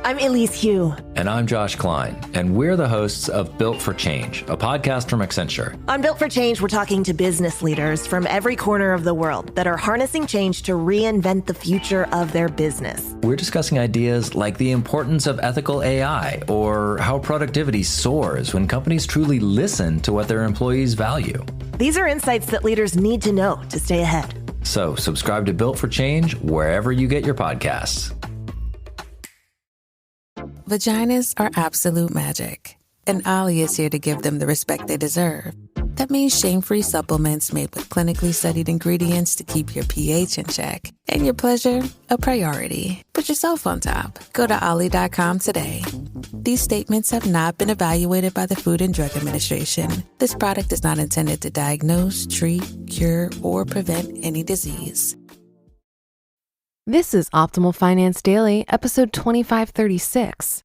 I'm Elise Hugh. And I'm Josh Klein, and we're the hosts of Built for Change, a podcast from Accenture. On Built for Change, we're talking to business leaders from every corner of the world that are harnessing change to reinvent the future of their business. We're discussing ideas like the importance of ethical AI or how productivity soars when companies truly listen to what their employees value. These are insights that leaders need to know to stay ahead. So subscribe to Built for Change wherever you get your podcasts. Vaginas are absolute magic, and Ollie is here to give them the respect they deserve. That means shame-free supplements made with clinically studied ingredients to keep your pH in check and your pleasure a priority. Put yourself on top. Go to ollie.com today. These statements have not been evaluated by the Food and Drug Administration. This product is not intended to diagnose, treat, cure, or prevent any disease. This is Optimal Finance Daily, episode 2536.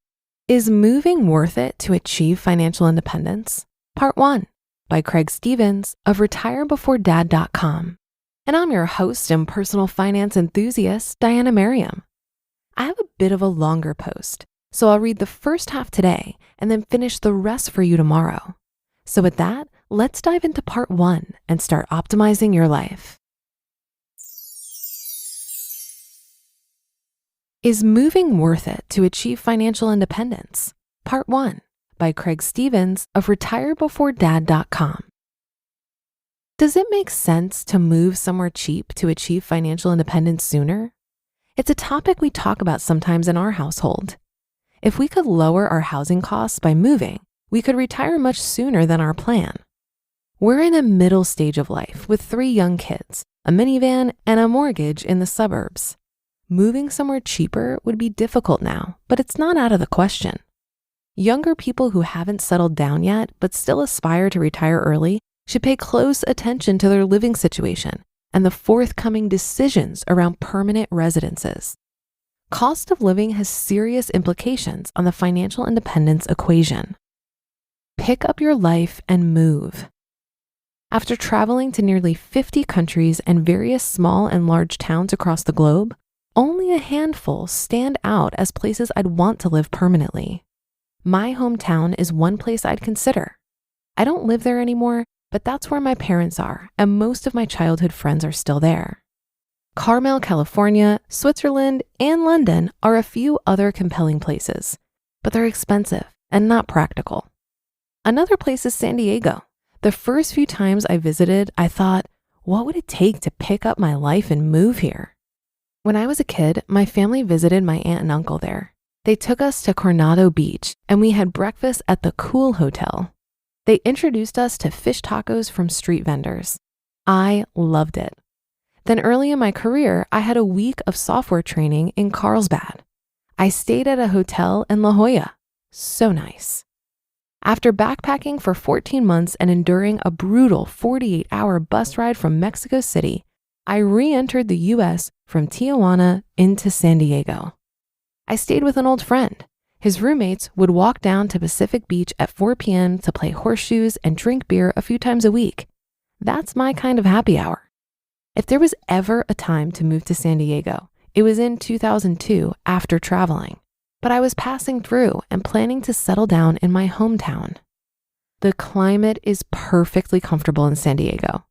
Is moving worth it to achieve financial independence? Part 1 by Craig Stevens of retirebefore.dad.com. And I'm your host and personal finance enthusiast, Diana Merriam. I have a bit of a longer post, so I'll read the first half today and then finish the rest for you tomorrow. So with that, let's dive into part 1 and start optimizing your life. Is moving worth it to achieve financial independence? Part 1 by Craig Stevens of retirebefore.dad.com. Does it make sense to move somewhere cheap to achieve financial independence sooner? It's a topic we talk about sometimes in our household. If we could lower our housing costs by moving, we could retire much sooner than our plan. We're in a middle stage of life with 3 young kids, a minivan, and a mortgage in the suburbs. Moving somewhere cheaper would be difficult now, but it's not out of the question. Younger people who haven't settled down yet but still aspire to retire early should pay close attention to their living situation and the forthcoming decisions around permanent residences. Cost of living has serious implications on the financial independence equation. Pick up your life and move. After traveling to nearly 50 countries and various small and large towns across the globe, only a handful stand out as places I'd want to live permanently. My hometown is one place I'd consider. I don't live there anymore, but that's where my parents are, and most of my childhood friends are still there. Carmel, California, Switzerland, and London are a few other compelling places, but they're expensive and not practical. Another place is San Diego. The first few times I visited, I thought, what would it take to pick up my life and move here? When I was a kid, my family visited my aunt and uncle there. They took us to Coronado Beach, and we had breakfast at the Cool Hotel. They introduced us to fish tacos from street vendors. I loved it. Then early in my career, I had a week of software training in Carlsbad. I stayed at a hotel in La Jolla. So nice. After backpacking for 14 months and enduring a brutal 48-hour bus ride from Mexico City, I re-entered the U.S. from Tijuana into San Diego. I stayed with an old friend. His roommates would walk down to Pacific Beach at 4 p.m. to play horseshoes and drink beer a few times a week. That's my kind of happy hour. If there was ever a time to move to San Diego, it was in 2002 after traveling. But I was passing through and planning to settle down in my hometown. The climate is perfectly comfortable in San Diego.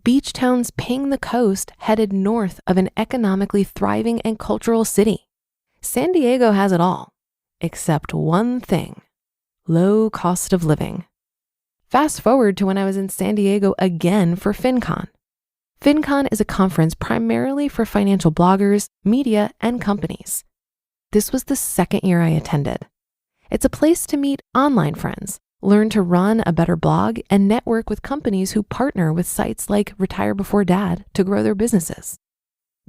Beach towns ping the coast headed north of an economically thriving and cultural city. San Diego has it all, except one thing: low cost of living. Fast forward to when I was in San Diego again for FinCon. FinCon is a conference primarily for financial bloggers, media, and companies. This was the second year I attended. It's a place to meet online friends, learn to run a better blog, and network with companies who partner with sites like Retire Before Dad to grow their businesses.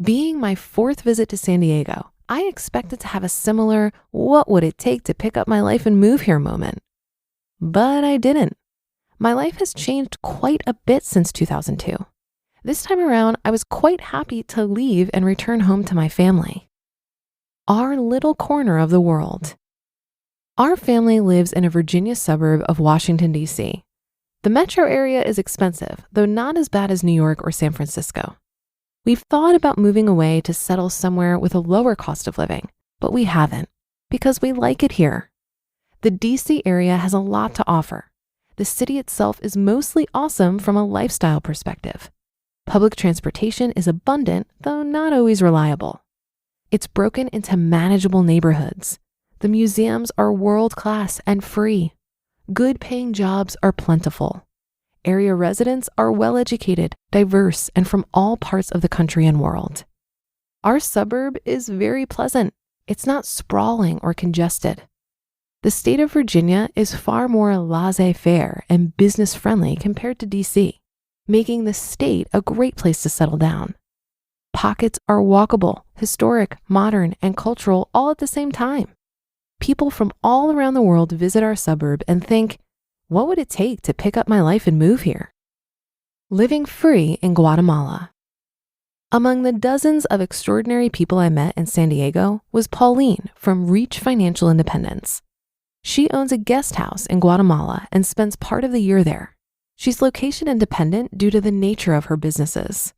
Being my 4th visit to San Diego, I expected to have a similar what would it take to pick up my life and move here moment. But I didn't. My life has changed quite a bit since 2002. This time around, I was quite happy to leave and return home to my family. Our little corner of the world. Our family lives in a Virginia suburb of Washington, D.C. The metro area is expensive, though not as bad as New York or San Francisco. We've thought about moving away to settle somewhere with a lower cost of living, but we haven't. Because we like it here. The D.C. area has a lot to offer. The city itself is mostly awesome from a lifestyle perspective. Public transportation is abundant, though not always reliable. It's broken into manageable neighborhoods. The museums are world-class and free. Good-paying jobs are plentiful. Area residents are well-educated, diverse, and from all parts of the country and world. Our suburb is very pleasant. It's not sprawling or congested. The state of Virginia is far more laissez-faire and business-friendly compared to D.C., making the state a great place to settle down. Pockets are walkable, historic, modern, and cultural all at the same time. People from all around the world visit our suburb and think, what would it take to pick up my life and move here? Living free in Guatemala. Among the dozens of extraordinary people I met in San Diego was Pauline from Reach Financial Independence. She owns a guest house in Guatemala and spends part of the year there. She's location independent due to the nature of her businesses.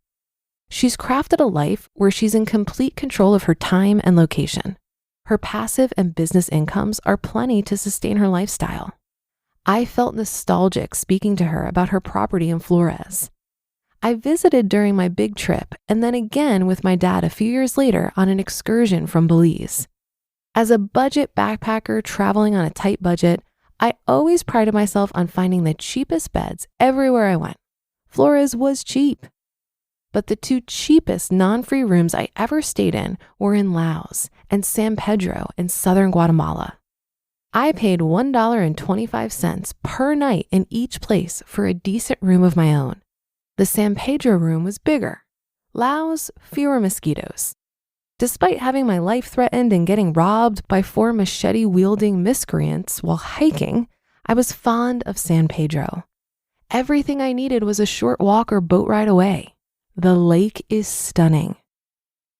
She's crafted a life where she's in complete control of her time and location. Her passive and business incomes are plenty to sustain her lifestyle. I felt nostalgic speaking to her about her property in Flores. I visited during my big trip and then again with my dad a few years later on an excursion from Belize. As a budget backpacker traveling on a tight budget, I always prided myself on finding the cheapest beds everywhere I went. Flores was cheap. But the two cheapest non-free rooms I ever stayed in were in Laos and San Pedro in southern Guatemala. I paid $1.25 per night in each place for a decent room of my own. The San Pedro room was bigger. Laos, fewer mosquitoes. Despite having my life threatened and getting robbed by 4 machete-wielding miscreants while hiking, I was fond of San Pedro. Everything I needed was a short walk or boat ride away. The lake is stunning.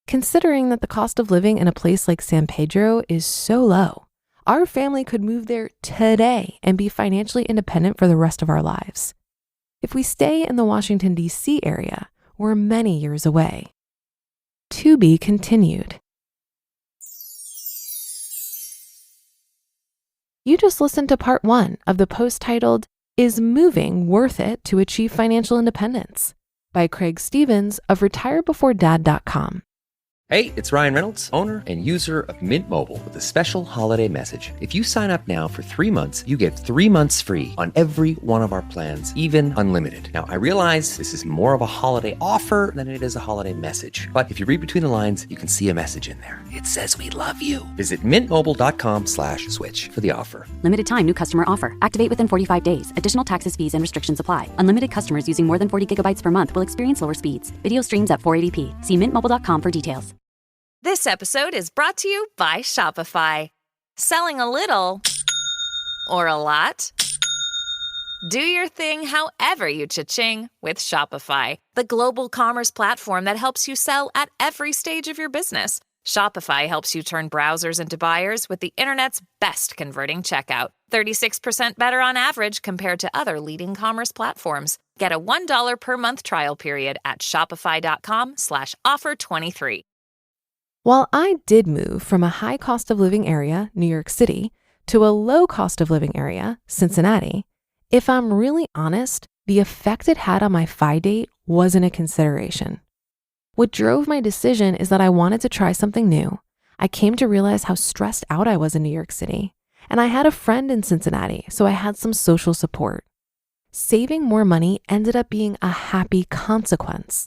Considering that the cost of living in a place like San Pedro is so low, our family could move there today and be financially independent for the rest of our lives. If we stay in the Washington, D.C. area, we're many years away. To be continued. You just listened to part 1 of the post titled, Is Moving Worth It to Achieve Financial Independence? By Craig Stevens of retirebeforedad.com. Hey, it's Ryan Reynolds, owner and user of Mint Mobile, with a special holiday message. If you sign up now for 3 months, you get 3 months free on every one of our plans, even unlimited. Now, I realize this is more of a holiday offer than it is a holiday message. But if you read between the lines, you can see a message in there. It says we love you. Visit mintmobile.com/switch for the offer. Limited time new customer offer. Activate within 45 days. Additional taxes, fees, and restrictions apply. Unlimited customers using more than 40 gigabytes per month will experience lower speeds. Video streams at 480p. See mintmobile.com for details. This episode is brought to you by Shopify. Selling a little or a lot? Do your thing however you cha-ching with Shopify, the global commerce platform that helps you sell at every stage of your business. Shopify helps you turn browsers into buyers with the internet's best converting checkout. 36% better on average compared to other leading commerce platforms. Get a $1 per month trial period at shopify.com/offer23. While I did move from a high cost of living area, New York City, to a low cost of living area, Cincinnati, if I'm really honest, the effect it had on my FI date wasn't a consideration. What drove my decision is that I wanted to try something new. I came to realize how stressed out I was in New York City, and I had a friend in Cincinnati, so I had some social support. Saving more money ended up being a happy consequence.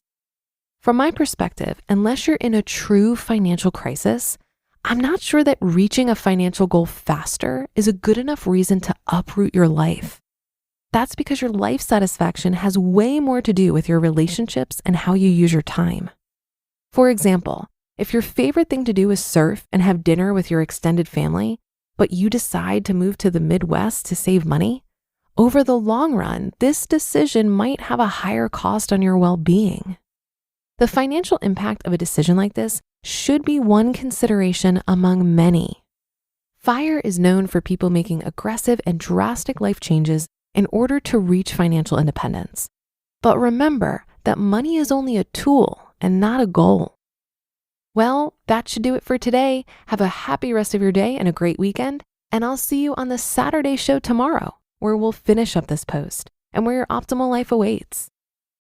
From my perspective, unless you're in a true financial crisis, I'm not sure that reaching a financial goal faster is a good enough reason to uproot your life. That's because your life satisfaction has way more to do with your relationships and how you use your time. For example, if your favorite thing to do is surf and have dinner with your extended family, but you decide to move to the Midwest to save money, over the long run, this decision might have a higher cost on your well-being. The financial impact of a decision like this should be one consideration among many. FIRE is known for people making aggressive and drastic life changes in order to reach financial independence. But remember that money is only a tool and not a goal. Well, that should do it for today. Have a happy rest of your day and a great weekend. And I'll see you on the Saturday show tomorrow, where we'll finish up this post and where your optimal life awaits.